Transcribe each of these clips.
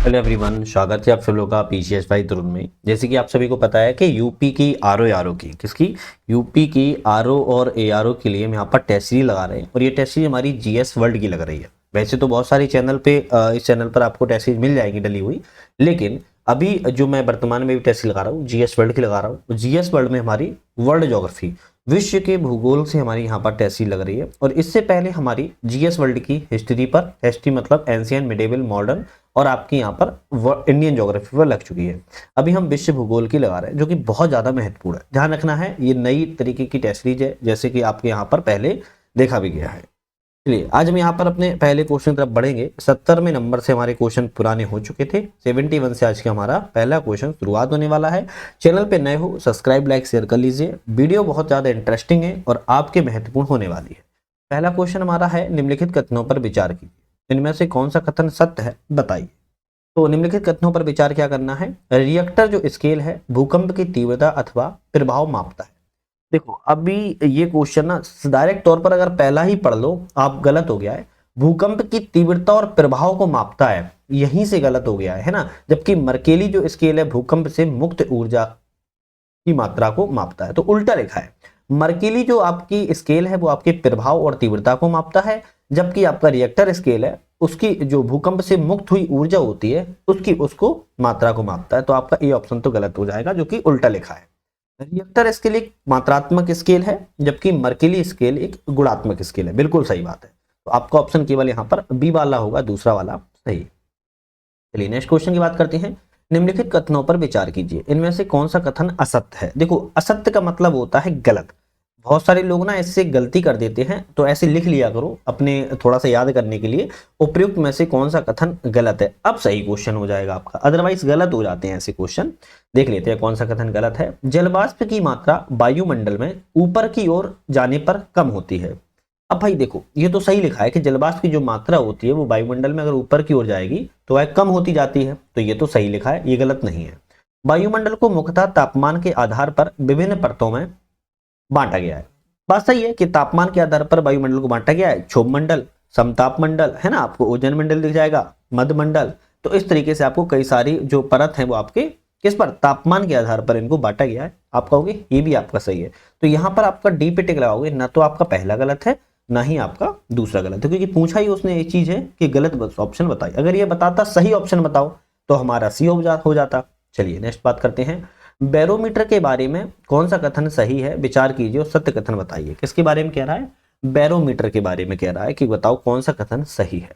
Hello everyone, स्वागत है आप सब लोगों का पीसीएस भाई तुरुन में। जैसे कि आप सभी को पता है कि यूपी की आरओ की किसकी यूपी की आरओ और एआरओ के लिए हम यहाँ पर टेस्ट सीरीज लगा रहे हैं और ये टेस्ट सीरीज हमारी जीएस वर्ल्ड की लग रही है। वैसे तो बहुत सारी चैनल पे इस चैनल पर आपको टेस्ट सीरीज मिल जाएगी डली हुई, लेकिन अभी जो मैं वर्तमान में भी टेस्ट सीरीज लगा रहा हूँ जीएस वर्ल्ड की लगा रहा हूँ। जीएस वर्ल्ड में हमारी वर्ल्ड ज्योग्राफी विश्व के भूगोल से हमारी यहाँ पर टेस्ट सीरीज लग रही है और इससे पहले हमारी जीएस वर्ल्ड की हिस्ट्री पर, हिस्ट्री मतलब एंशियंट, मिडेवल, मॉडर्न और आपकी यहाँ पर इंडियन ज्योग्राफी पर लग चुकी है। अभी हम विश्व भूगोल की लगा रहे हैं जो कि बहुत ज़्यादा महत्वपूर्ण है। ध्यान रखना है, ये नई तरीके की टेस्ट सीरीज है जैसे कि आपके यहाँ पर पहले देखा भी गया है। चलिए आज हम यहाँ पर अपने पहले क्वेश्चन की तरफ बढ़ेंगे। 70वें नंबर से हमारे क्वेश्चन पुराने हो चुके थे। 71 से आज का हमारा पहला क्वेश्चन शुरुआत होने वाला है। चैनल पे नए हो सब्सक्राइब लाइक शेयर कर लीजिए। वीडियो बहुत ज़्यादा इंटरेस्टिंग है और आपके महत्वपूर्ण होने वाली है। पहला क्वेश्चन हमारा है, निम्नलिखित कथनों पर विचार कीजिए, इनमें से कौन सा कथन सत्य है बताइए। तो निम्नलिखित कथनों पर विचार क्या करना है। रिएक्टर जो स्केल है भूकंप की तीव्रता अथवा प्रभाव मापता है। देखो अभी ये क्वेश्चन ना डायरेक्ट तौर पर अगर पहला ही पढ़ लो आप गलत हो गया है। भूकंप की तीव्रता और प्रभाव को मापता है, यहीं से गलत हो गया है ना। जबकि मर्केली जो स्केल है भूकंप से मुक्त ऊर्जा की मात्रा को मापता है, तो उल्टा लिखा है। मर्केली जो आपकी स्केल है वो आपके प्रभाव और तीव्रता को मापता है, जबकि आपका रिएक्टर स्केल है उसकी जो भूकंप से मुक्त हुई ऊर्जा होती है उसको मात्रा को मापता है। तो आपका ए ऑप्शन तो गलत हो जाएगा जो कि उल्टा लिखा है। रिएक्टर स्केल एक मात्रात्मक स्केल है जबकि मर्केली स्केल एक गुणात्मक स्केल है। बिल्कुल सही बात है। तो आपका ऑप्शन केवल यहाँ पर बी वाला होगा, दूसरा वाला सही। चलिए नेक्स्ट क्वेश्चन की बात करते हैं। निम्नलिखित कथनों पर विचार कीजिए, इनमें से कौन सा कथन असत्य है। देखो असत्य का मतलब होता है गलत। बहुत सारे लोग ना इससे गलती कर देते हैं, तो ऐसे लिख लिया करो अपने थोड़ा सा याद करने के लिए, उपयुक्त में से कौन सा कथन गलत है। अब सही क्वेश्चन हो जाएगा आपका, अदरवाइज गलत हो जाते हैं ऐसे क्वेश्चन। देख लेते हैं कौन सा कथन गलत है। जलवाष्प की मात्रा वायुमंडल में ऊपर की ओर जाने पर कम होती है। अब भाई देखो ये तो सही लिखा है कि जलवाष्प की जो मात्रा होती है वो वायुमंडल में अगर ऊपर की ओर जाएगी तो वह कम होती जाती है, तो ये तो सही लिखा है, ये गलत नहीं है। वायुमंडल को मुख्यतः तापमान के आधार पर विभिन्न परतों में बांटा गया है। बात सही है कि तापमान के आधार पर वायुमंडल को बांटा गया है। क्षोभ मंडल, समताप मंडल है ना, आपको ओजोन मंडल दिख जाएगा, मध्य मंडल। तो इस तरीके से आपको कई सारी जो परत है वो आपके किस पर, तापमान के आधार पर इनको बांटा गया है। आप कहोगे ये भी आपका सही है, तो यहाँ पर आपका डी पे टिक लगाओगे, ना तो आपका पहला गलत है ना ही आपका दूसरा गलत है, क्योंकि पूछा ही उसने ये चीज है कि गलत ऑप्शन बताइए। अगर ये बताता सही ऑप्शन बताओ तो हमारा सी हो जाता। चलिए नेक्स्ट बात करते हैं। बैरोमीटर के बारे में कौन सा कथन सही है विचार कीजिए और सत्य कथन बताइए। किसके बारे में कह रहा है, बैरोमीटर के बारे में कह रहा है कि बताओ कौन सा कथन सही है।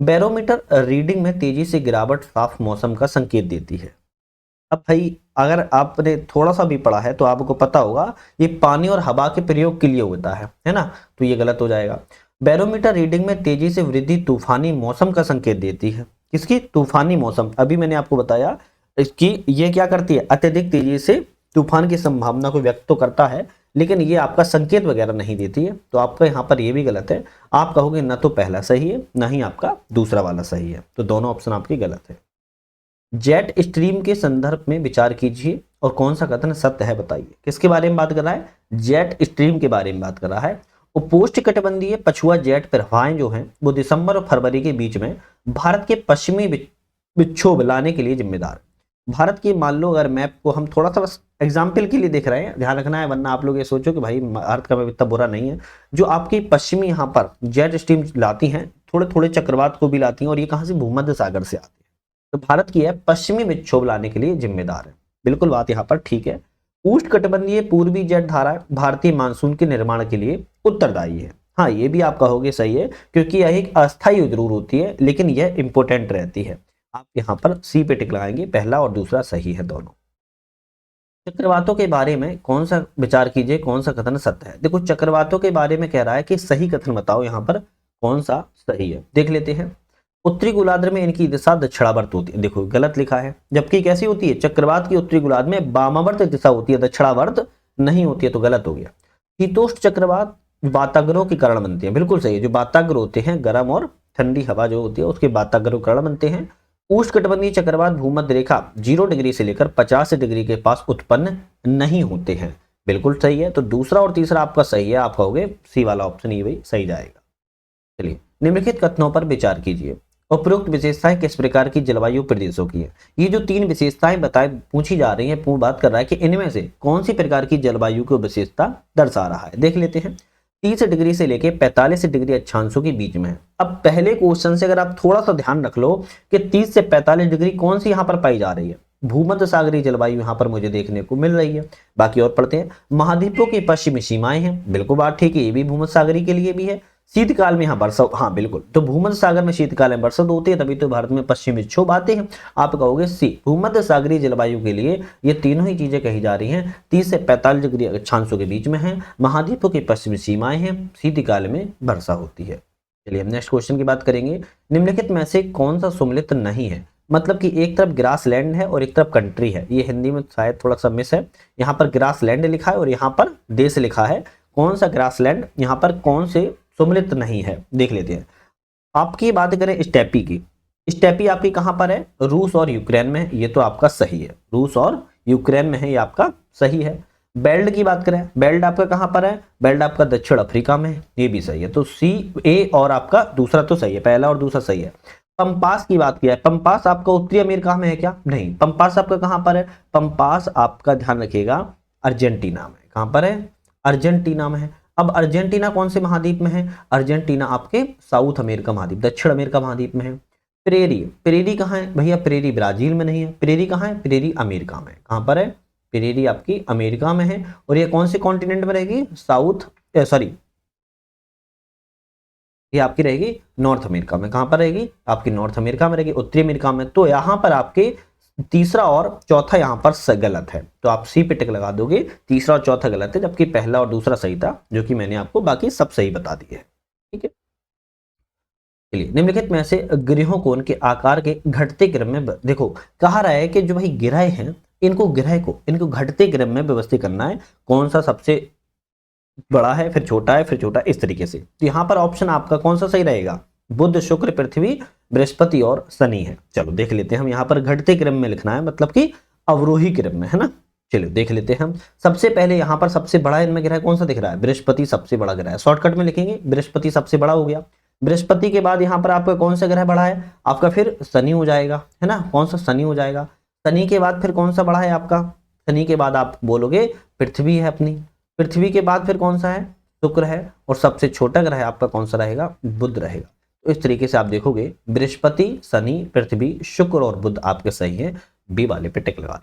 बैरोमीटर रीडिंग में तेजी से गिरावट साफ मौसम का संकेत देती है। अब भाई अगर आपने थोड़ा सा भी पढ़ा है तो आपको पता होगा ये पानी और हवा के प्रयोग के लिए होता है ना, तो ये गलत हो जाएगा। बैरोमीटर रीडिंग में तेजी से वृद्धि तूफानी मौसम का संकेत देती है। किसकी, तूफानी मौसम। अभी मैंने आपको बताया इसकी ये क्या करती है, अत्यधिक तेजी से तूफान की संभावना को व्यक्त तो करता है, लेकिन ये आपका संकेत वगैरह नहीं देती है। तो आपका यहाँ पर ये भी गलत है। आप कहोगे ना तो पहला सही है ना ही आपका दूसरा वाला सही है, तो दोनों ऑप्शन आपके गलत है। जेट स्ट्रीम के संदर्भ में विचार कीजिए और कौन सा कथन सत्य है बताइए। किसके बारे में बात कर रहा है, जेट स्ट्रीम के बारे में बात कर रहा है। उपोष्णकटिबंधीय पछुआ जेट प्रवाहें जो हैं वो दिसंबर और फरवरी के बीच में भारत के पश्चिमी विक्षोभ लाने के लिए जिम्मेदार। भारत की मान लो अगर मैप को हम थोड़ा सा बस एग्जाम्पल के लिए देख रहे हैं, ध्यान रखना है, वरना आप लोग ये सोचो कि भाई भारत का मैप इतना बुरा नहीं है। जो आपकी पश्चिमी यहाँ पर जेट स्ट्रीम लाती हैं, थोड़े थोड़े चक्रवात को भी लाती हैं, और ये कहाँ से, भूमध्य सागर से आती है। तो भारत की है पश्चिमी विक्षोभ लाने के लिए जिम्मेदार है। बिल्कुल बात यहाँ पर ठीक है। उष्णकटिबंधीय पूर्वी जेट धारा भारतीय मानसून के निर्माण के लिए उत्तरदायी है। हाँ ये भी आप कहोगे सही है, क्योंकि यह एक अस्थायी जरूर होती है लेकिन यह इंपोर्टेंट रहती है। आप यहाँ पर सी पे टिक लगाएंगे, पहला और दूसरा सही है दोनों। चक्रवातों के बारे में कौन सा विचार कीजिए, कौन सा कथन सत्य है। देखो चक्रवातों के बारे में कह रहा है कि सही कथन बताओ यहाँ पर कौन सा सही है, देख लेते हैं। उत्तरी गोलार्ध में इनकी दिशा दक्षिणावर्त होती है। देखो गलत लिखा है, जबकि कैसी होती है, चक्रवात की उत्तरी गोलार्ध में वामावर्त दिशा होती है, दक्षिणावर्त नहीं होती है, तो गलत हो गया। शीतोष्ण चक्रवात वाताग्रोह के कारण बनते हैं। बिल्कुल सही है, जो वाताग्र होते हैं गर्म और ठंडी हवा जो होती है उसके वाताग्रोह कारण बनते हैं। उष्णकटिबंधीय चक्रवात भूमध्य रेखा 0 डिग्री से लेकर 50 डिग्री के पास उत्पन्न नहीं होते हैं। बिल्कुल सही है, तो दूसरा और तीसरा आपका सही है। आप कहोगे सी वाला ऑप्शन ही भाई सही जाएगा। चलिए निम्नलिखित कथनों पर विचार कीजिए। उपरोक्त विशेषताएं किस प्रकार की जलवायु प्रदेशों की है। ये जो 3 विशेषताएं बताए पूछी जा रही हैं, बात कर रहा है कि इनमें से कौन सी प्रकार की जलवायु को विशेषता दर्शा रहा है। देख लेते हैं। 30 डिग्री से लेके 45 डिग्री अक्षांशों के बीच में है। अब पहले क्वेश्चन से अगर आप थोड़ा सा ध्यान रख लो कि 30 से 45 डिग्री कौन सी यहाँ पर पाई जा रही है, भूमध्य सागरीय जलवायु यहाँ पर मुझे देखने को मिल रही है। बाकी और पढ़ते हैं। महाद्वीपों की पश्चिमी सीमाएं हैं, बिल्कुल बात ठीक है, ये भी भूमध्य सागरीय के लिए भी है। शीतकाल में यहाँ वर्षा, हाँ बिल्कुल, तो भूमध्य सागर में शीतकाल में वर्षा होती है, तभी तो भारत में पश्चिमी विक्षोभ आते हैं। आप कहोगे सी, भूमध्य सागरीय जलवायु के लिए ये तीनों ही चीजें कही जा रही हैं। 30 से 45 डिग्री अक्षांशों के बीच में है, महाद्वीपों की पश्चिमी सीमाएं हैं, शीतकाल में वर्षा होती है। चलिए हम नेक्स्ट क्वेश्चन की बात करेंगे। निम्नलिखित में से कौन सा सम्मिलित नहीं है। मतलब कि एक तरफ ग्रास लैंड है और एक तरफ कंट्री है। ये हिंदी में शायद थोड़ा सा मिस है, यहाँ पर ग्रास लैंड लिखा है और यहाँ पर देश लिखा है। कौन सा ग्रास लैंड यहाँ पर कौन से सम्मिलित नहीं है, देख लेते हैं। आपकी बात करें स्टेपी की, स्टेपी आपकी कहां पर है, रूस और यूक्रेन में है, ये तो आपका सही है, रूस और यूक्रेन में है, ये आपका सही है। बेल्ट की बात करें, बेल्ट आपका कहां पर है, बेल्ट आपका दक्षिण अफ्रीका में है, ये भी सही है। तो सी, ए और आपका दूसरा तो सही है, पहला और दूसरा सही है। पंपास की बात किया है, पंपास आपका उत्तरी अमेरिका में है क्या, नहीं, पंपास आपका कहां पर है, पंपास आपका ध्यान रखिएगा अर्जेंटीना में। कहां पर है, अर्जेंटीना में है। अब अर्जेंटीना कौन से महाद्वीप में है, अर्जेंटीना आपके साउथ अमेरिका महाद्वीप, दक्षिण अमेरिका महाद्वीप में है। प्रेरी, प्रेरी कहाँ है भैया, प्रेरी ब्राजील में नहीं है, प्रेरी कहाँ है, प्रेरी अमेरिका में। कहाँ पर है, प्रेरी आपकी अमेरिका में है। और ये कौन से कॉन्टिनेंट में रहेगी, साउथ सॉरी ये आपकी रहेगी नॉर्थ अमेरिका में। कहां पर रहेगी, आपकी नॉर्थ अमेरिका में रहेगी, उत्तरी अमेरिका में। तो यहां पर आपके तीसरा और चौथा यहां पर गलत है, तो आप सी पे टिक लगा दोगे, तीसरा और चौथा गलत है, जबकि पहला और दूसरा सही था, जो कि मैंने आपको बाकी सब सही बता दिए। ठीक है, चलिए निम्नलिखित में से गृहों को उनके आकार के घटते क्रम में देखो, कहा रहा है कि जो भाई गिरह हैं, इनको घटते क्रम में व्यवस्थित करना है। कौन सा सबसे बड़ा है, फिर छोटा है, फिर छोटा, इस तरीके से। तो यहाँ पर ऑप्शन आपका कौन सा सही रहेगा, बुध, शुक्र, पृथ्वी, बृहस्पति और शनि है। चलो देख लेते हैं हम, यहाँ पर घटते क्रम में लिखना है, मतलब कि अवरोही क्रम में, है ना। चलिए देख लेते हैं हम। सबसे पहले यहाँ पर सबसे बड़ा इनमें ग्रह कौन सा दिख रहा है, बृहस्पति सबसे बड़ा ग्रह है। शॉर्टकट में लिखेंगे, बृहस्पति सबसे बड़ा हो गया। बृहस्पति के बाद यहाँ पर आपका कौन सा ग्रह बड़ा है, आपका फिर शनि हो जाएगा, है ना। कौन सा, शनि हो जाएगा। शनि के बाद फिर कौन सा बड़ा है आपका, शनि के बाद आप बोलोगे पृथ्वी है अपनी, पृथ्वी के बाद फिर कौन सा है, शुक्र है, और सबसे छोटा ग्रह आपका कौन सा रहेगा, बुध रहेगा। तो इस तरीके से आप देखोगे बृहस्पति, शनि, पृथ्वी, शुक्र और बुध आपके सही है। बी वाले पे टिक लगा।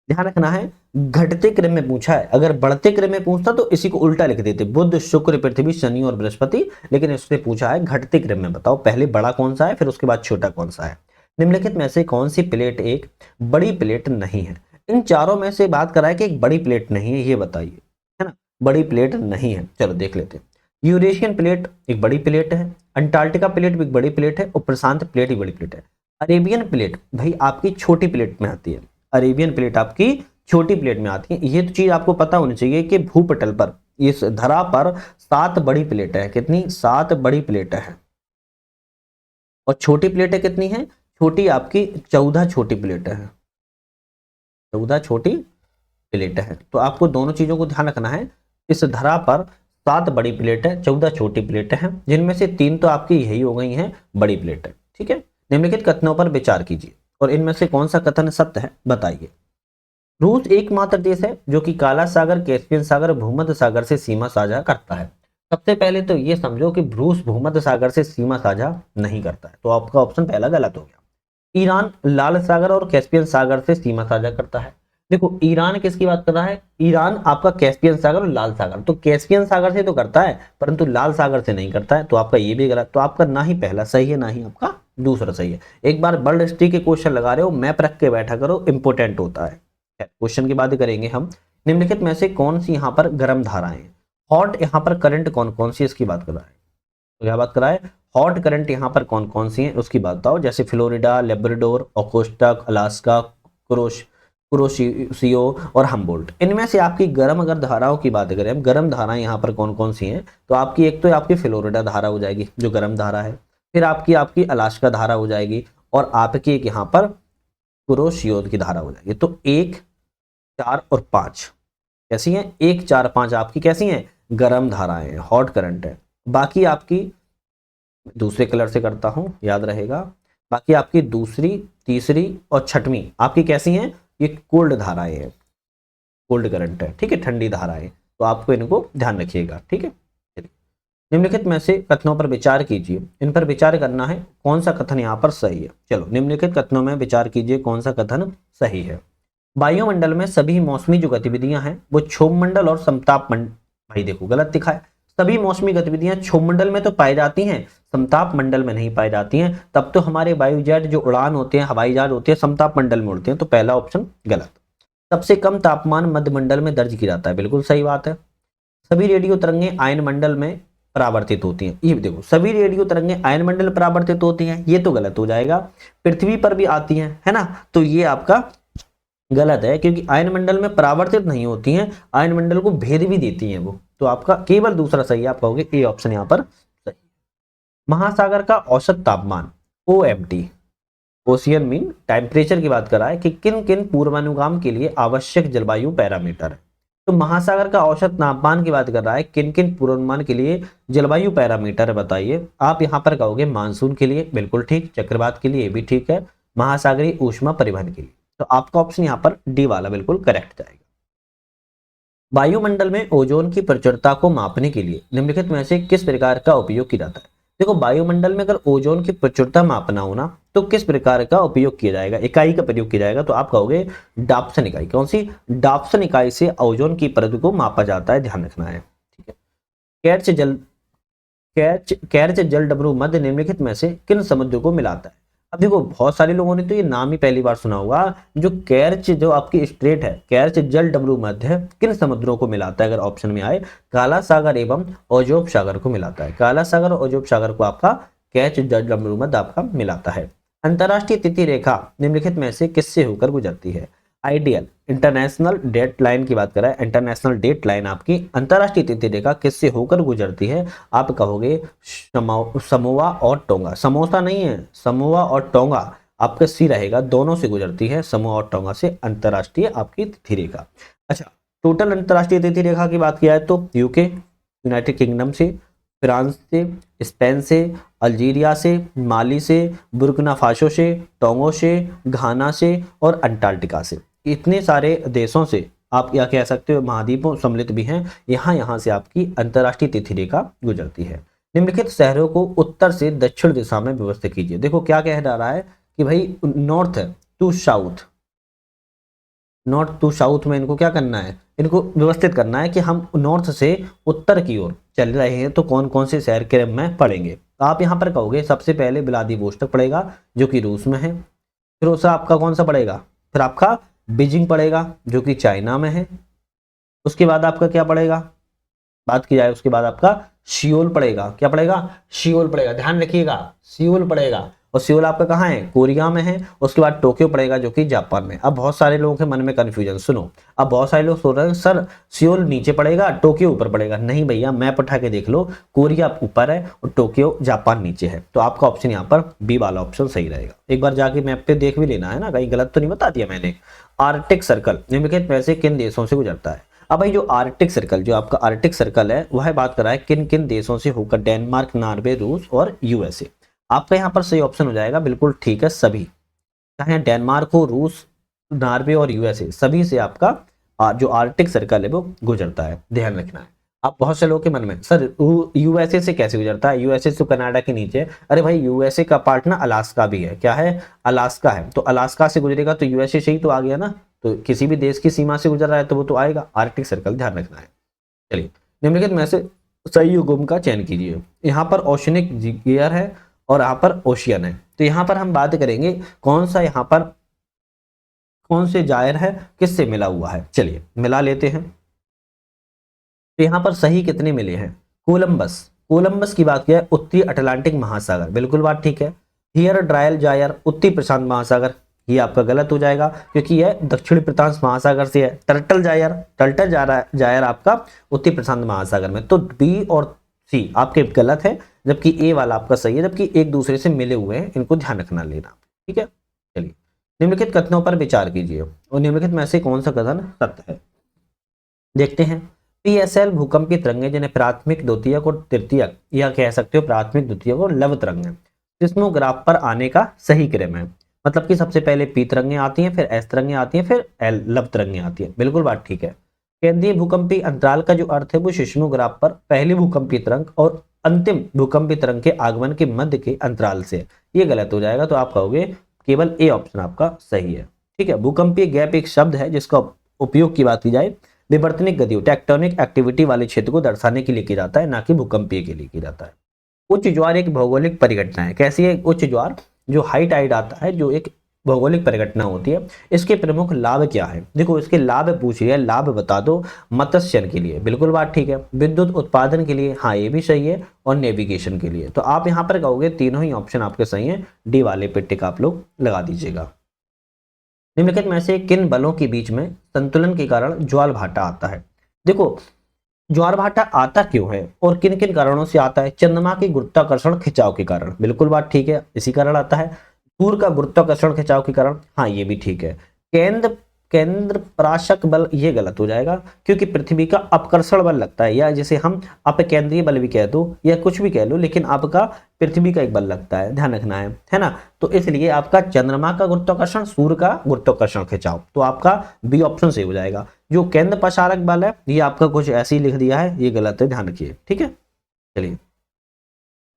ध्यान रखना है, घटते क्रम में पूछा है, अगर बढ़ते क्रम में पूछता तो इसी को उल्टा लिख देते, बुध, शुक्र, पृथ्वी, शनि और बृहस्पति। लेकिन इससे पूछा है घटते क्रम में, बताओ पहले बड़ा कौन सा है, फिर उसके बाद छोटा कौन सा है। निम्नलिखित में से कौन सी प्लेट एक बड़ी प्लेट नहीं है। इन चारों में से बात करा है कि एक बड़ी प्लेट नहीं है, ये बताइए, है ना, बड़ी प्लेट नहीं है। चलो देख लेते हैं। यूरेशियन प्लेट एक बड़ी प्लेट है, अंटार्कटिका प्लेट भी एक बड़ी प्लेट है, और प्रशांत प्लेट ही बड़ी प्लेट है। अरेबियन प्लेट भाई आपकी छोटी प्लेट में आती है, अरेबियन प्लेट आपकी छोटी प्लेट में आती है। ये तो चीज आपको पता होनी चाहिए कि भूपटल पर, इस धरा पर 7 बड़ी प्लेटें हैं। कितनी, 7 बड़ी प्लेटें हैं। और छोटी प्लेटें कितनी हैं, छोटी आपकी 14 छोटी प्लेटें हैं, 14 छोटी प्लेटें हैं। तो आपको दोनों चीजों को ध्यान रखना है। इस धरा पर 7 बड़ी प्लेटें, 14 छोटी प्लेटें हैं, जिनमें से 3 तो आपकी यही हो गई हैं बड़ी प्लेटें। ठीक है, निम्नलिखित कथनों पर विचार कीजिए और इनमें से कौन सा कथन सत्य है, बताइए। रूस एकमात्र देश है जो कि काला सागर, कैस्पियन सागर, भूमध्य सागर से सीमा साझा करता है। सबसे पहले तो ये समझो कि रूस भूमध्य सागर से सीमा साझा नहीं करता है, तो आपका ऑप्शन पहला गलत हो गया। ईरान लाल सागर और कैस्पियन सागर से सीमा साझा करता है। देखो ईरान किसकी बात कर रहा है, ईरान आपका कैस्पियन सागर और लाल सागर, तो कैस्पियन सागर से तो करता है परंतु लाल सागर से नहीं करता है, तो आपका ये भी गलत। तो आपका ना ही पहला सही है, ना ही आपका दूसरा सही है। एक बार वर्ल्ड हिस्ट्री के क्वेश्चन लगा रहे हो, मैप रख के बैठा करो, इंपोर्टेंट होता है। क्वेश्चन की बात करेंगे हम। निम्नलिखित में से कौन सी यहाँ पर गर्म धाराएं, हॉट यहाँ पर करंट कौन कौन सी इसकी बात कर रहा है, तो क्या बात कर रहा है, हॉट करंट यहाँ पर कौन कौन सी है उसकी बात बताओ। जैसे फ्लोरिडा, लेब्राडोर, ओकोस्टा, अलास्का, कुरोशियो और हम्बोल्ट। इनमें से आपकी गर्म अगर धाराओं की बात करें हम, गर्म धाराएं यहाँ पर कौन कौन सी हैं, तो आपकी एक तो आपकी फ्लोरिडा धारा हो जाएगी जो गर्म धारा है, फिर आपकी अलास्का धारा हो जाएगी, और आपकी एक यहाँ पर कुरोशियो की धारा हो जाएगी। तो 1, 4 और 5 कैसी हैं, 1, 4, 5 आपकी कैसी हैं, गर्म धाराएं, हॉट करंट है। बाकी आपकी दूसरे कलर से करता हूं, याद रहेगा, बाकी आपकी दूसरी, तीसरी और छठवीं आपकी कैसी हैं, ये कोल्ड धाराएं हैं, कोल्ड करंट है, ठीक है, ठंडी धाराएं। तो आपको इनको ध्यान रखिएगा, ठीक है। चलिए, निम्नलिखित में से कथनों पर विचार कीजिए, इन पर विचार करना है, कौन सा कथन यहाँ पर सही है। चलो, निम्नलिखित कथनों में विचार कीजिए, कौन सा कथन सही है। वायुमंडल में सभी मौसमी जो गतिविधियां हैं वो क्षोभमंडल और समताप मंडल, भाई देखो गलत दिखा है। सभी मौसमी गतिविधियां क्षोभमंडल में तो पाई जाती हैं, समताप मंडल में नहीं पाई जाती हैं। तब तो हमारे वायुजहाज जो उड़ान होते हैं, हवाई जहाज होते हैं, समताप मंडल में उड़ते हैं। तो पहला ऑप्शन गलत। सबसे कम तापमान मध्य मंडल में दर्ज किया जाता है, बिल्कुल सही बात है। सभी रेडियो तरंगें आयन मंडल में परावर्तित होती हैं, ये देखो सभी रेडियो तरंगें आयन मंडल परावर्तित होती हैं, ये तो गलत हो जाएगा। पृथ्वी पर भी आती हैं, है ना, तो ये आपका गलत है, क्योंकि आयन मंडल में परावर्तित नहीं होती हैं, आयन मंडल को भेद भी देती हैं वो। तो आपका केवल दूसरा सही है, आप कहोगे ए ऑप्शन यहाँ पर सही। महासागर का औसत तापमान OMT, ओशियन मीन टेम्परेचर की बात कर रहा है कि किन किन पूर्वानुगाम के लिए आवश्यक जलवायु पैरामीटर है। तो महासागर का औसत तापमान की बात कर रहा है, किन किन पूर्वानुमान के लिए जलवायु पैरामीटर है बताइए। आप यहाँ पर कहोगे मानसून के लिए, बिल्कुल ठीक, चक्रवात के लिए भी ठीक है, महासागरीय ऊष्मा परिवहन के लिए। तो आपका ऑप्शन यहाँ पर डी वाला बिल्कुल करेक्ट जाएगा। वायुमंडल में ओजोन की प्रचुरता को मापने के लिए निम्नलिखित में से किस प्रकार का उपयोग किया जाता है। देखो, वायुमंडल में अगर ओजोन की प्रचुरता मापना हो ना, तो किस प्रकार का उपयोग किया जाएगा, इकाई का प्रयोग किया जाएगा। तो आप कहोगे डाप्सन इकाई। कौन सी? डाप्सन इकाई से ओजोन की परत को मापा जाता है, ध्यान रखना है, ठीक है। कैर्च जल डमरू मध्य निम्नलिखित में से किन समुद्रों को मिलाता है। अब देखो, बहुत सारे लोगों ने तो ये नाम ही पहली बार सुना होगा। जो कैर्च जो आपकी स्ट्रेट है, कैर्च जल डमरू मध्य किन समुद्रों को मिलाता है, अगर ऑप्शन में आए, काला सागर एवं ओजोब सागर को मिलाता है। काला सागर और ओजोब सागर को आपका कैर्च जल डमरू मध्य आपका मिलाता है। अंतरराष्ट्रीय तिथि रेखा निम्नलिखित में से किससे होकर गुजरती है। आइडियल इंटरनेशनल डेट लाइन की बात करें, इंटरनेशनल डेट लाइन आपकी अंतरराष्ट्रीय तिथि रेखा किससे होकर गुजरती है। आप कहोगे समोआ और टोंगा। समोसा नहीं है, समोआ और टोंगा आपका सी रहेगा, दोनों से गुजरती है, समोआ और टोंगा से अंतरराष्ट्रीय आपकी तिथि रेखा। अच्छा, टोटल अंतरराष्ट्रीय तिथि रेखा की बात किया है तो यूके, यूनाइटेड किंगडम से, फ्रांस से, स्पेन से, अल्जीरिया से, माली से, बुर्किना फासो से, टोंगो से, घाना से और अंटार्कटिका से, इतने सारे देशों से आप क्या कह सकते हो, महाद्वीपों सम्मिलित भी हैं, यहाँ से आपकी अंतरराष्ट्रीय तिथि रेखा गुजरती है। निम्नलिखित शहरों को उत्तर से दक्षिण दिशा में व्यवस्थित कीजिए। देखो क्या कह रहा है कि भाई north to south, north to south में इनको क्या करना है, इनको व्यवस्थित करना है कि हम नॉर्थ से उत्तर की ओर चल रहे हैं, तो कौन कौन से शहर के में पढ़ेंगे। तो आप यहाँ पर कहोगे सबसे पहले व्लादिवोस्टोक पड़ेगा जो कि रूस में है, फिर उसका आपका कौन सा पड़ेगा, फिर आपका बीजिंग पड़ेगा जो कि चाइना में है, उसके बाद आपका क्या पड़ेगा, बात की जाए उसके बाद आपका सियोल पड़ेगा। क्या पड़ेगा? सियोल पड़ेगा, ध्यान रखिएगा, सियोल पड़ेगा। और सियोल आपका कहाँ है? कोरिया में है। उसके बाद टोक्यो पड़ेगा जो कि जापान में। अब बहुत सारे लोगों के मन में कंफ्यूजन, सुनो, अब बहुत सारे लोग सोच रहे हैं सर सियोल नीचे पड़ेगा टोक्यो ऊपर पड़ेगा। नहीं भैया, मैप उठा के देख लो, कोरिया ऊपर है और टोक्यो जापान नीचे है। तो आपका ऑप्शन यहाँ पर बी वाला ऑप्शन सही रहेगा। एक बार जाके मैप पे देख भी लेना है ना, कहीं गलत तो नहीं बता दिया मैंने। आर्कटिक सर्कल निम्नलिखित में से किन देशों से गुजरता है। अब भाई जो आर्कटिक सर्कल, जो आपका आर्कटिक सर्कल है, वह बात कर रहा है किन किन देशों से होकर, डेनमार्क, नॉर्वे, रूस और यूएसए। आपका यहाँ पर सही ऑप्शन हो जाएगा, बिल्कुल ठीक है, सभी, चाहे डेनमार्क हो, रूस, नॉर्वे और यूएसए, सभी से आपका जो आर्कटिक सर्कल है वो गुजरता है, ध्यान रखना है। अब बहुत से लोगों के मन में सर यूएसए से कैसे गुजरता है, यूएसए तो कनाडा के नीचे। अरे भाई यूएसए का पार्ट ना अलास्का भी है, क्या है, अलास्का है, तो अलास्का से गुजरेगा तो यूएसए से ही तो आ गया ना, तो किसी भी देश की सीमा से गुजर रहा है तो वो तो आएगा, आर्कटिक सर्कल, ध्यान रखना है। चलिए, निम्नलिखित में से सही युग्म का चयन कीजिए। यहाँ पर ओशनिक गियर है और यहाँ पर ओशियन है। तो यहाँ पर हम बात करेंगे कौन सा, यहाँ पर कौन से जायर है, किससे मिला हुआ है। चलिए मिला लेते हैं। तो यहाँ पर सही कितने मिले हैं, कोलंबस, कोलंबस की बात किया, उत्तरी अटलांटिक महासागर, बिल्कुल बात ठीक है। हियर ड्रायल जायर, उत्तरी प्रशांत महासागर, ये आपका गलत हो जाएगा क्योंकि यह दक्षिणी प्रशांत महासागर से है। टर्टल जायर, टर्टल जायर आपका उत्तरी प्रशांत महासागर में। तो बी और सी आपके गलत है, जबकि ए वाला आपका सही है, जबकि एक दूसरे से मिले हुए हैं, इनको ध्यान रखना लेना, ठीक है। चलिए, निम्नलिखित कथनों पर विचार कीजिए और निम्नलिखित में से कौन सा कथन सत्य है, देखते हैं। PSL भूकंप की तरंगें जिन्हें प्राथमिक, द्वितीयक और तृतीयक, या कह सकते हो प्राथमिक, द्वितीयक और लव तरंगें, सिस्मोग्राफ पर आने का सही क्रम है। मतलब कि सबसे पहले पी तरंगें आती हैं, फिर एस तरंगें आती हैं, फिर एल लव तरंगें आती हैं। बिल्कुल बात ठीक है। केंद्रीय भूकंपीय अंतराल का जो अर्थ है वो सिस्मोग्राफ पर पहली भूकंपीय तरंग और अंतिम भूकंपीय तरंग के आगमन के मध्य के अंतराल से। ये गलत हो जाएगा, तो आप कहोगे केवल ए ऑप्शन आपका सही है। ठीक है। भूकंपीय गैप एक शब्द है जिसका उपयोग की बात की जाए विवर्तनिक गतियों टेक्टोनिक एक्टिविटी वाले क्षेत्र को दर्शाने के लिए किया जाता है, ना कि भूकंपीय के लिए किया जाता है। उच्च ज्वार एक भौगोलिक परिघटना है। कैसी है उच्च ज्वार? जो हाई टाइड आता है, जो एक भौगोलिक परिघटना होती है। इसके प्रमुख लाभ क्या है? देखो इसके लाभ पूछ लिया, लाभ बता दो। मत्स्यन के लिए, बिल्कुल बात ठीक है। विद्युत उत्पादन के लिए, हाँ ये भी सही है। और नेविगेशन के लिए। तो आप यहाँ पर कहोगे तीनों ही ऑप्शन आपके सही हैं। डी वाले पे टिक आप लोग लगा दीजिएगा। निम्नलिखित में से किन बलों के बीच में संतुलन के कारण ज्वार भाटा आता है? देखो ज्वार भाटा आता क्यों है और किन किन कारणों से आता है? चंद्रमा के गुरुत्वाकर्षण खिंचाव के कारण, बिल्कुल बात ठीक है, इसी कारण आता है। सूर्य का गुरुत्वाकर्षण खिंचाव के कारण, हाँ ये भी ठीक है। केंद्र केंद्र पराशक बल, ये गलत हो जाएगा क्योंकि पृथ्वी का अपकर्षण बल लगता है, या जिसे हम अपकेंद्रीय बल भी कह दो या कुछ भी कह लो, लेकिन आपका पृथ्वी का एक बल लगता है, ध्यान रखना है ना। तो इसलिए आपका चंद्रमा का गुरुत्वाकर्षण, सूर्य का गुरुत्वाकर्षण खिंचाव, तो आपका बी ऑप्शन सही हो जाएगा। जो केंद्र पसारक बल है ये आपका कुछ ऐसे ही लिख दिया है, ये गलत है, ध्यान रखिए। ठीक है, चलिए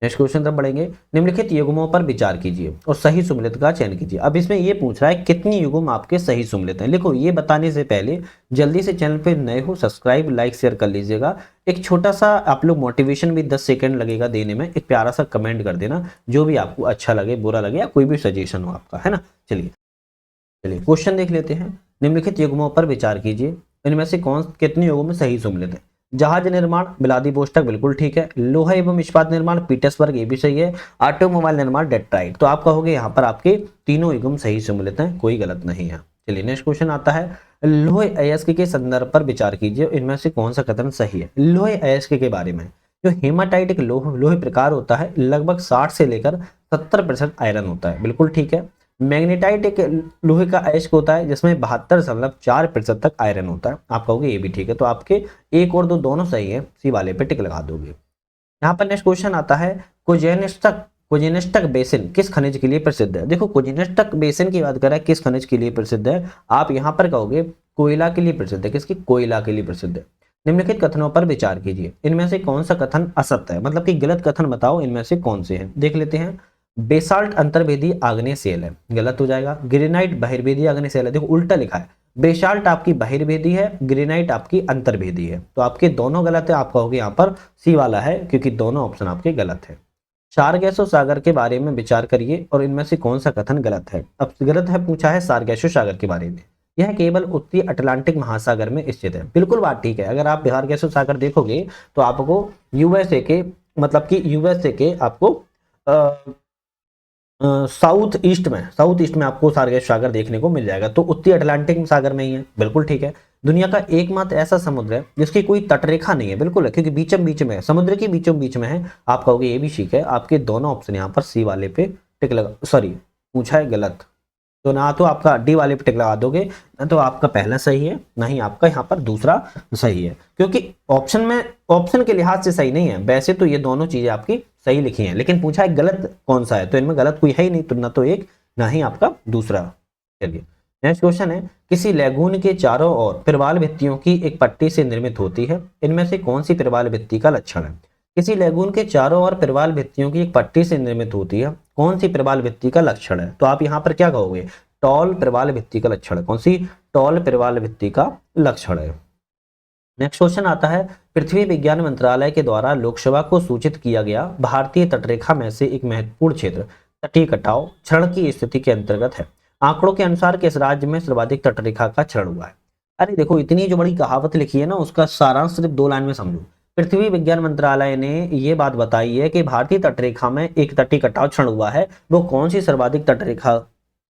नेक्स्ट क्वेश्चन तक बढ़ेंगे। निम्नलिखित युग्मों पर विचार कीजिए और सही सुमेलित का चयन कीजिए। अब इसमें ये पूछ रहा है कितनी युग्म आपके सही सुमेलित हैं। लिखो ये बताने से पहले जल्दी से चैनल पे नए हो सब्सक्राइब लाइक शेयर कर लीजिएगा। एक छोटा सा आप लोग मोटिवेशन भी 10 सेकंड लगेगा देने में, एक प्यारा सा कमेंट कर देना जो भी आपको अच्छा लगे बुरा लगे या कोई भी सजेशन हो आपका, है ना। चलिए क्वेश्चन देख लेते हैं। निम्नलिखित युग्मों पर विचार कीजिए, इनमें से कौन कितनी युग्मों में सही सुमेलित है? जहाज निर्माण व्लादिवोस्टॉक, बिल्कुल ठीक है। लोहा एवं इस्पात निर्माण पीटर्सबर्ग, ये भी सही है। ऑटोमोबाइल निर्माण डेट्राइट। तो आप कहोगे यहाँ पर आपके तीनों युग्म सही सुमेलित हैं, कोई गलत नहीं है। चलिए नेक्स्ट क्वेश्चन आता है, लोहे अयस्क के संदर्भ पर विचार कीजिए, इनमें से कौन सा कथन सही है? लोहे अयस्क के बारे में, जो हेमाटाइट एक लोहे प्रकार होता है, लगभग 60 से लेकर 70% आयरन होता है, बिल्कुल ठीक है। मैग्नेटाइट एक लोहे का अयस्क होता है जिसमें 72.4% तक आयरन होता है, आप कहोगे ये भी ठीक है। तो आपके एक और दो दोनों सही है, सी वाले पे टिक लगा दोगे। यहाँ पर नेक्स्ट क्वेश्चन आता है, कोजेनेस्टक बेसिन किस खनिज के लिए प्रसिद्ध है? देखो कोजेनेस्टक बेसिन की बात कर रहा है, किस खनिज के लिए प्रसिद्ध है? आप यहाँ पर कहोगे कोयला के लिए प्रसिद्ध है। किसकी? कोयला के लिए प्रसिद्ध है। निम्नलिखित कथनों पर विचार कीजिए, इनमें से कौन सा कथन असत्य है, मतलब कि गलत कथन बताओ, इनमें से कौन से हैं, देख लेते हैं। बेसाल्ट अंतर्वेदी आग्नेय सेल है, गलत हो जाएगा। ग्रेनाइट बहिर्वेदी आग्नेय सेल है, देखो उल्टा लिखा है, बेसाल्ट आपकी बहिर्वेदी है, ग्रेनाइट आपकी अंतर्वेदी है, तो आपके दोनों गलत है। आप कहोगे यहाँ पर सी वाला है क्योंकि दोनों ऑप्शन आपके गलत है। सारगैसो सागर के बारे में विचार करिए और इनमें से कौन सा कथन गलत है? अब गलत है पूछा है सारगैसो सागर के बारे में, यह केवल उत्तरी अटलांटिक महासागर में स्थित है, बिल्कुल बात ठीक है। अगर आप सारगैसो सागर देखोगे तो आपको यूएसए के, मतलब कि यूएसए के आपको साउथ ईस्ट में आपको सारगैसो सागर देखने को मिल जाएगा, तो उत्तरी अटलांटिक सागर में ही है, बिल्कुल ठीक है। दुनिया का एकमात्र ऐसा समुद्र है जिसकी कोई तटरेखा नहीं है, बिल्कुल है, क्योंकि बीचम बीच में है, समुद्र के बीचों बीच में है। आप कहोगे ये भी ठीक है। आपके दोनों ऑप्शन यहाँ पर सी वाले पे टिक लगा, सॉरी पूछा है गलत, तो ना तो आपका डी वाले पे टिक लगा दोगे, ना तो आपका पहला सही है, ना ही आपका यहाँ पर दूसरा सही है, क्योंकि ऑप्शन के लिहाज से सही नहीं है। वैसे तो ये दोनों चीजें आपकी सही लिखी हैं, लेकिन पूछा है गलत कौन सा है, तो इनमें गलत कोई है ही नहीं, तो ना तो एक ना ही आपका दूसरा। चलिए नेक्स्ट क्वेश्चन है, किसी लैगून के चारों ओर प्रवाल भित्तियों की एक पट्टी से निर्मित होती है, इनमें से कौन सी प्रवाल भित्ति का लक्षण है? किसी लैगून के चारों ओर प्रवाल भित्तियों की एक पट्टी से निर्मित होती है, कौन सी प्रवाल भित्ति का लक्षण है? तो आप यहाँ पर क्या कहोगे? टॉल प्रवाल भित्ति का लक्षण है। कौन सी? टॉल प्रवाल भित्ति का लक्षण है। नेक्स्ट क्वेश्चन आता है, पृथ्वी विज्ञान मंत्रालय के द्वारा लोकसभा को सूचित किया गया भारतीय तटरेखा में से एक महत्वपूर्ण क्षेत्र तटीय कटाव क्षरण की स्थिति के अंतर्गत है, आंकड़ों के अनुसार किस राज्य में सर्वाधिक तटरेखा का क्षरण हुआ है? अरे देखो इतनी जो बड़ी कहावत लिखी है ना, उसका सारांश सिर्फ 2 लाइन में समझो। पृथ्वी विज्ञान मंत्रालय ने ये बात बताई है कि भारतीय तटरेखा में एक तटीय कटाव क्षरण हुआ है, वो कौन सी सर्वाधिक तटरेखा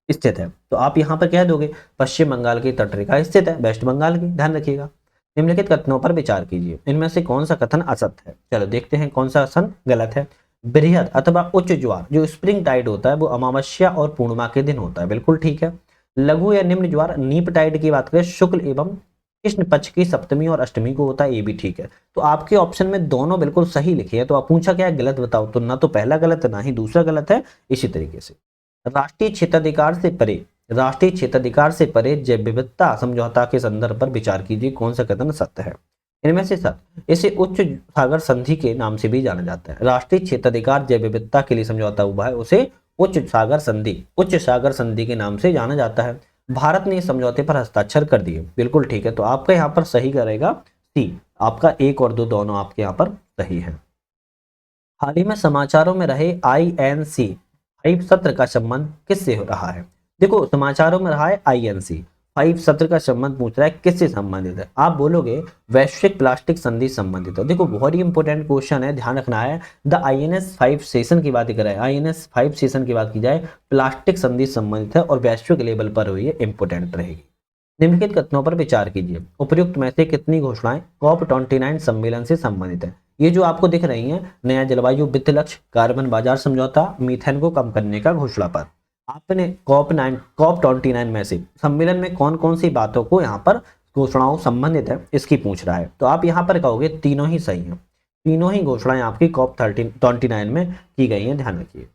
स्थित है? तो आप यहाँ पर कह दोगे पश्चिम बंगाल की तटरेखा स्थित है, वेस्ट बंगाल की, ध्यान रखिएगा। निम्नलिखित कथनों पर विचार कीजिए, इनमें से कौन सा कथन असत्य है? चलो देखते हैं कौन सा कथन गलत है। बृहद अथवा उच्च ज्वार जो स्प्रिंग टाइड होता है वो अमावस्या और पूर्णिमा के दिन होता है, बिल्कुल ठीक है। लघु या निम्न ज्वार नीप टाइड की बात करें शुक्ल एवं कृष्ण पक्ष की सप्तमी और अष्टमी को होता है, ये भी ठीक है। तो आपके ऑप्शन में दोनों बिल्कुल सही लिखे हैं। तो आप पूछा क्या है, गलत बताओ, तो ना तो पहला गलत है ना ही दूसरा गलत है। इसी तरीके से राष्ट्रीय क्षेत्राधिकार से परे, राष्ट्रीय क्षेत्राधिकार से परे जैव विविधता समझौता के संदर्भ पर विचार कीजिए, कौन सा कथन सत्य है। इनमें से सत्य, इसे उच्च सागर संधि के नाम से भी जाना जाता है। राष्ट्रीय क्षेत्राधिकार जैव विविधता के लिए समझौता हुआ है, उसे उच्च सागर संधि, उच्च सागर संधि के नाम से जाना जाता है। भारत ने इस समझौते पर हस्ताक्षर कर दिए, बिल्कुल ठीक है। तो आपका यहाँ पर सही करेगा सी, आपका 1 और 2 दोनों आपके यहाँ पर सही है। हाल ही में समाचारों में रहे INC 5 सत्र का संबंध किससे हो रहा है। देखो समाचारों में रहा है INC 5 सत्र का संबंध पूछ रहा है, किससे संबंधित है। आप बोलोगे वैश्विक प्लास्टिक संधि संबंधित है। देखो बहुत ही इंपॉर्टेंट क्वेश्चन है, ध्यान रखना है। द INS 5 सेशन की बात करें, INS 5 सेशन की बात की जाए, प्लास्टिक संधि संबंधित है और वैश्विक लेवल पर हुई है, इंपॉर्टेंट रहेगी। निम्नलिखित कथनों पर विचार कीजिए, उपयुक्त में से कितनी घोषणाएं COP29 सम्मेलन से संबंधित है। ये जो आपको दिख रही हैं, नया जलवायु वित्त लक्ष्य, कार्बन बाजार समझौता, मीथेन को कम करने का घोषणा पत्र, आपने COP29 में से सम्मेलन में कौन कौन सी बातों को यहाँ पर घोषणाओं संबंधित है, इसकी पूछ रहा है। तो आप यहाँ पर कहोगे तीनों ही सही हैं, तीनों ही घोषणाएं आपकी COP29 में की गई हैं, ध्यान रखिए।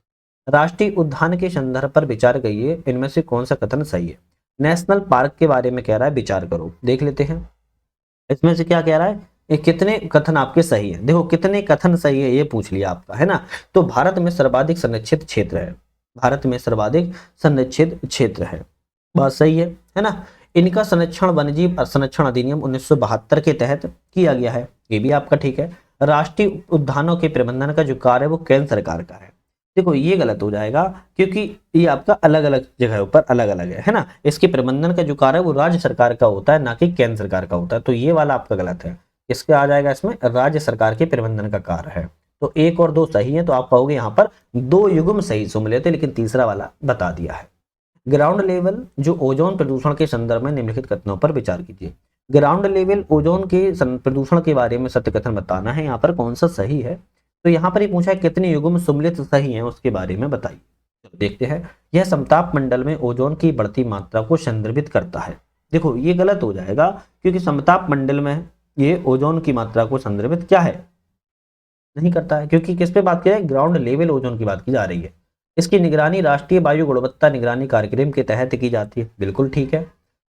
राष्ट्रीय उद्यान के संदर्भ पर विचार करिए, इनमें से कौन सा कथन सही है। नेशनल पार्क के बारे में कह रहा है, विचार करो, देख लेते हैं इसमें से क्या कह रहा है, ये कितने कथन आपके सही हैं। देखो कितने कथन सही है ये पूछ लिया आपका, है ना। तो भारत में सर्वाधिक संरक्षित क्षेत्र है, भारत में सर्वाधिक संरक्षित क्षेत्र है, बात सही है ना। इनका संरक्षण वन्यजीव संरक्षण अधिनियम 1972 के तहत किया गया है, ये भी आपका ठीक है। राष्ट्रीय उद्यानों के प्रबंधन का जो कार्य है वो केंद्र सरकार का है। देखो ये गलत हो जाएगा क्योंकि ये आपका अलग अलग जगहों पर अलग अलग है ना। इसके प्रबंधन का जो कार्य है वो राज्य सरकार का होता है, ना कि केंद्र सरकार का होता है। तो ये वाला आपका गलत है, इसके आ जाएगा इसमें राज्य सरकार के प्रबंधन का कार्य है। तो 1 और 2 सही है, तो आप कहोगे यहाँ पर 2 युग्म सही सुन थे, लेकिन तीसरा वाला बता दिया है। ग्राउंड लेवल जो ओजोन प्रदूषण के संदर्भ में निम्नलिखित कथनों पर विचार कीजिए। ग्राउंड लेवल ओजोन के प्रदूषण के बारे में सत्य कथन बताना है, यहाँ पर कौन सा सही है। तो यहाँ पर ही पूछा है कितने युग्म सम्मिलित सही हैं, उसके बारे में बताइए। तो देखते हैं, यह समताप मंडल में ओजोन की बढ़ती मात्रा को संदर्भित करता है। देखो ये गलत हो जाएगा क्योंकि समताप मंडल में ये ओजोन की मात्रा को संदर्भित क्या है, नहीं करता है, क्योंकि किस पे बात की जाए, ग्राउंड लेवल ओजोन की बात की जा रही है। इसकी निगरानी राष्ट्रीय वायु गुणवत्ता निगरानी कार्यक्रम के तहत की जाती है, बिल्कुल ठीक है।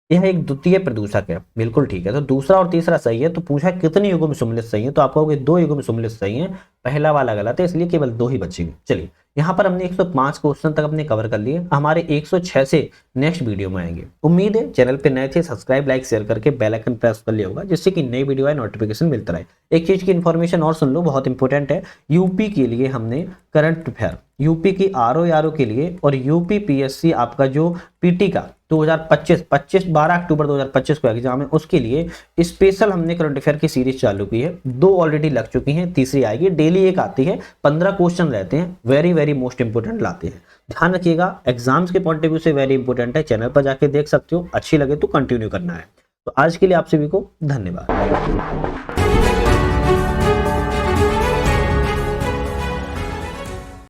यह एक द्वितीय प्रदूषक है, बिल्कुल ठीक है। तो दूसरा और तीसरा सही है। तो पूछा कितनी युग्म सम्मिलित सही है, तो आप कहोगे 2 युग्म सम्मिलित सही है, पहला वाला गलत है, इसलिए केवल 2 ही बचेंगे। चलिए यहाँ पर हमने 105 क्वेश्चन तक अपने कवर कर लिए, हमारे 106 से नेक्स्ट वीडियो में आएंगे। उम्मीद है चैनल पे नए थे सब्सक्राइब लाइक शेयर करके बेल आइकन प्रेस कर लिया होगा, जिससे कि नई वीडियो आए नोटिफिकेशन मिलता रहे। एक चीज की इन्फॉर्मेशन और सुन लो, बहुत इंपॉर्टेंट है। यूपी के लिए हमने करंट अफेयर, यूपी की RO के लिए और यूपी PSC आपका जो PT का 2025 12 अक्टूबर 2025 को एग्जाम है, उसके लिए स्पेशल हमने करंट अफेयर की सीरीज चालू की है। 2 ऑलरेडी लग चुकी हैं, तीसरी आएगी, डेली एक आती है, 15 क्वेश्चन रहते हैं, वेरी वेरी मोस्ट इंपोर्टेंट लाते हैं। ध्यान रखिएगा, एग्जाम्स के पॉइंट ऑफ व्यू से वेरी इंपोर्टेंट है, चैनल पर जाके देख सकते हो, अच्छी लगे तो कंटिन्यू करना है। तो आज के लिए आप सभी को धन्यवाद।